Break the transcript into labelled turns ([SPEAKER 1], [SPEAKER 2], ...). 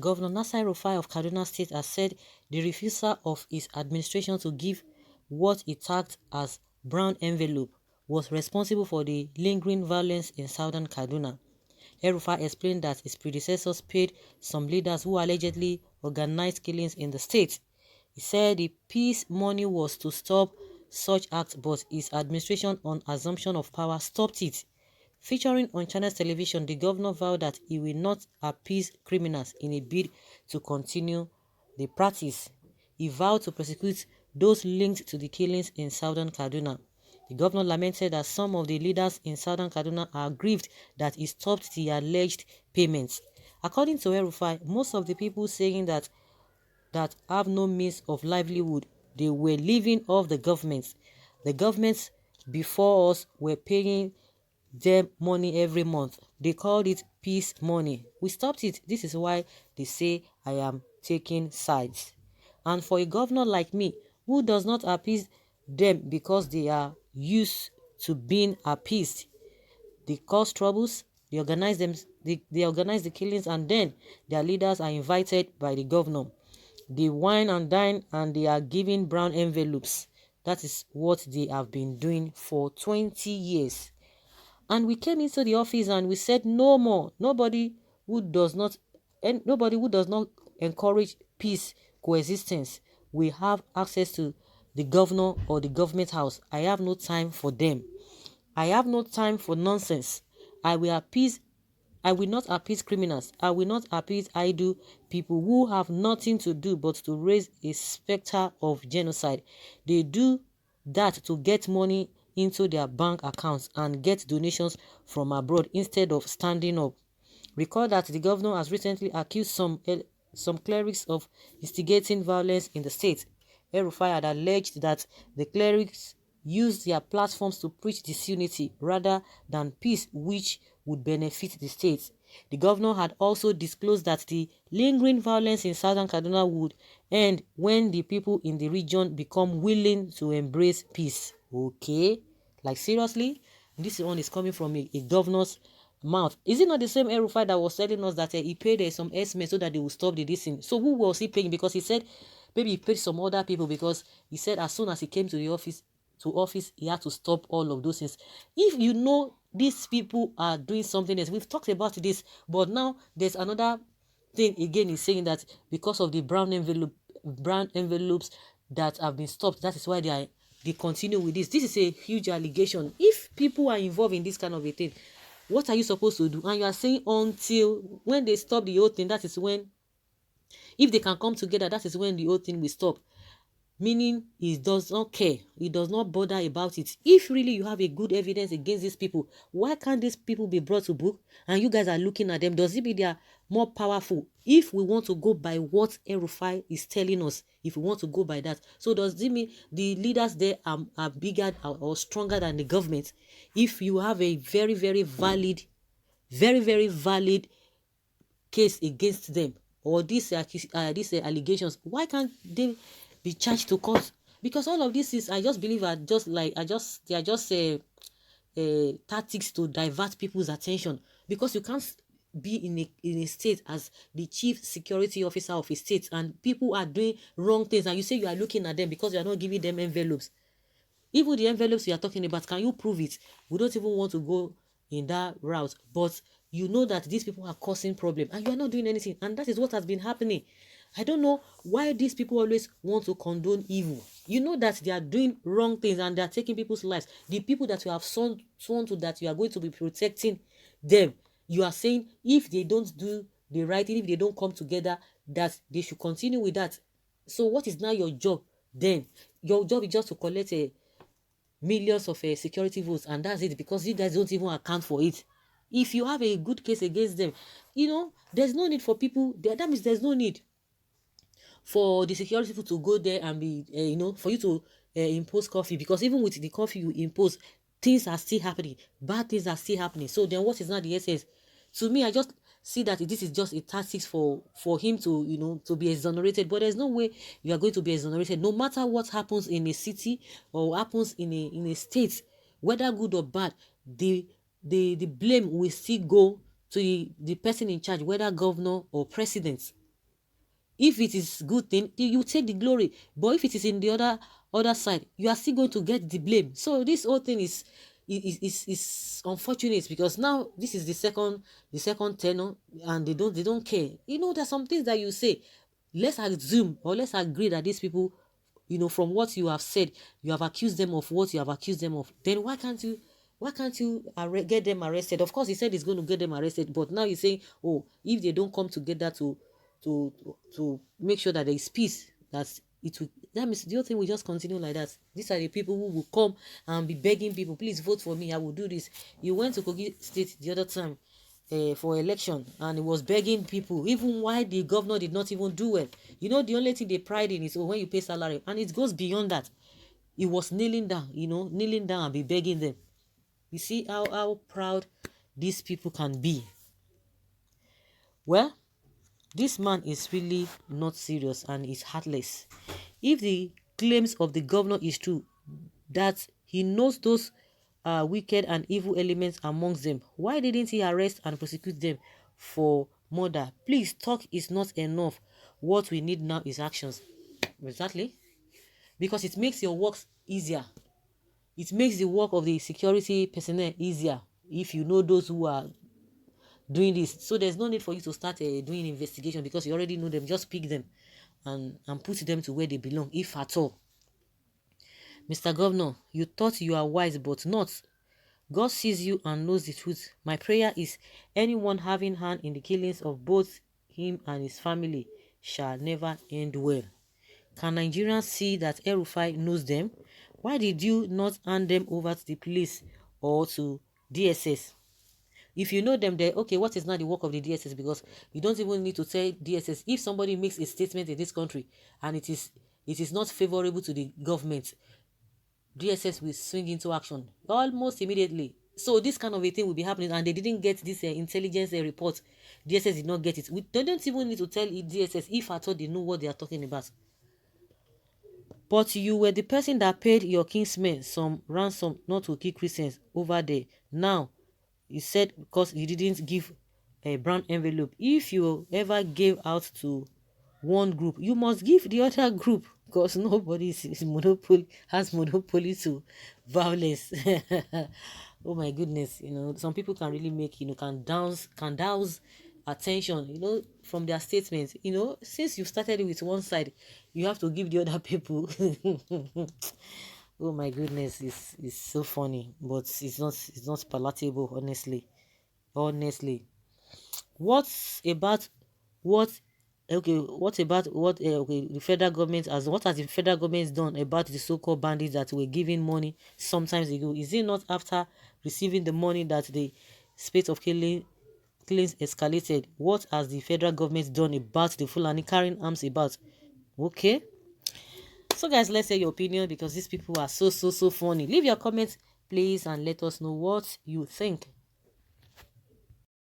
[SPEAKER 1] Governor Elrufai of Kaduna State has said the refusal of his administration to give what he tagged as brown envelope was responsible for the lingering violence in southern Kaduna. Elrufai explained that his predecessors paid some leaders who allegedly organized killings in the state. He said the peace money was to stop such acts, but his administration, on assumption of power, stopped it. Featuring on China's television, the governor vowed that he will not appease criminals in a bid to continue the practice. He vowed to prosecute those linked to the killings in southern Kaduna. The governor lamented that some of the leaders in southern Kaduna are aggrieved that he stopped the alleged payments. According to Elrufai, most of the people saying that have no means of livelihood, they were living off the government. The governments before us were paying them money every month. They called it peace money. We stopped it. This is why they say I am taking sides. And for a governor like me, who does not appease them because they are used to being appeased, they cause troubles, they organize them, they organize the killings, and then their leaders are invited by the governor. They wine and dine and they are giving brown envelopes. That is what they have been doing for 20 years. And we came into the office and we said no more. Who does not nobody who does not encourage peace, coexistence, we have access to the governor or the government house. I have no time for them. I have no time for nonsense. I will appease I will not appease criminals. I will not appease idle people who have nothing to do but to raise a specter of genocide. They do that to get money into their bank accounts and get donations from abroad instead of standing up. Recall that the governor has recently accused some clerics of instigating violence in the state. Elrufai had alleged that the clerics used their platforms to preach disunity rather than peace, which would benefit the state. The governor had also disclosed that the lingering violence in southern Kaduna would end when the people in the region become willing to embrace peace. Okay? Like seriously? This one is coming from a governor's mouth. Is it not the same Elrufai that was telling us that he paid some estimate so that they will stop the dissing? So who was he paying? Because he said maybe he paid some other people, because he said as soon as he came to the office he had to stop all of those things. If you know these people are doing something else, we've talked about this, but now there's another thing again. Is saying that because of the brown envelopes that have been stopped, that is why they continue with this. This is a huge allegation. If people are involved in this kind of a thing, what are you supposed to do? And you are saying until when they stop the whole thing, that is when, if they can come together, that is when the whole thing will stop. Meaning he does not care, he does not bother about it. If really you have a good evidence against these people, why can't these people be brought to book and you guys are looking at them? Does it mean they are more powerful? If we want to go by what Elrufai is telling us, if we want to go by that, so does it mean the leaders there are bigger or stronger than the government? If you have a very very valid case against them, or these allegations, why can't they be charged to court? Because all of this is, I just believe, are just they are just tactics to divert people's attention. Because you can't be in a state as the chief security officer of a state and people are doing wrong things and you say you are looking at them because you are not giving them envelopes. Even the envelopes you are talking about, can you prove it? We don't even want to go in that route, but you know that these people are causing problem and you are not doing anything, and that is what has been happening. I don't know why these people always want to condone evil. You know that they are doing wrong things and they are taking people's lives. The people that you have sworn to, that you are going to be protecting them, you are saying if they don't do the right thing, if they don't come together, that they should continue with that. So what is now your job then? Your job is just to collect millions of security votes, and that's it, because you guys don't even account for it. If you have a good case against them, there's no need for people there. That means there's no need for the security people to go there and be for you to impose coffee, because even with the coffee you impose, things are still happening, bad things are still happening. So then what is not the essence? To me, I just see that this is just a tactics for him to to be exonerated. But there's no way you are going to be exonerated, no matter what happens in a city or happens in a state, whether good or bad. The blame will still go to the person in charge, whether governor or president. If it is good thing, you take the glory. But if it is in the other side, you are still going to get the blame. So this whole thing is unfortunate, because now this is the second tenor, and they don't care. There's some things that you say. Let's assume, or let's agree that these people, from what you have said, you have accused them of what you have accused them of. Then why can't you get them arrested? Of course, he said he's going to get them arrested, but now he's saying, oh, if they don't come together to make sure that there is peace, that means the whole thing will just continue like that. These are the people who will come and be begging people, please vote for me, I will do this. You went to Kogi State the other time, for election, and he was begging people, even while the governor did not even do well. The only thing they pride in is, oh, when you pay salary, and it goes beyond that. He was kneeling down and be begging them. You see how proud these people can be. Well, this man is really not serious and is heartless. If the claims of the governor is true, that he knows those wicked and evil elements amongst them, why didn't he arrest and prosecute them for murder? Please, talk is not enough. What we need now is actions. Exactly. Because it makes your work easier. It makes the work of the security personnel easier if you know those who are doing this. So there's no need for you to start doing investigation, because you already know them. Just pick them and put them to where they belong, if at all. Mr. Governor, you thought you are wise, but not. God sees you and knows the truth. My prayer is, anyone having hand in the killings of both him and his family shall never end well. Can Nigerians see that Elrufai knows them? Why did you not hand them over to the police or to DSS? If you know them, then okay, what is now the work of the DSS? Because you don't even need to tell DSS. If somebody makes a statement in this country and it is not favorable to the government, DSS will swing into action almost immediately. So this kind of a thing will be happening, and they didn't get this intelligence report. DSS did not get it. They don't even need to tell DSS, if at all they know what they are talking about. But you were the person that paid your kinsmen some ransom not to kill Christians over there. Now, you said because you didn't give a brown envelope. If you ever gave out to one group, you must give the other group, because nobody has monopoly to violence. Oh my goodness, some people can really make, can douse attention, from their statements. Since you started it with one side, you have to give the other people. Oh my goodness, it's so funny, but it's not palatable, honestly. What's about what okay what about what okay the federal government has what has the federal government done about the so-called bandits that were giving money sometimes ago? Is it not after receiving the money that the spate of killings escalated? What has the federal government done about the Fulani carrying arms about? Okay, so guys, let's hear your opinion, because these people are so funny. Leave your comments please and let us know what you think.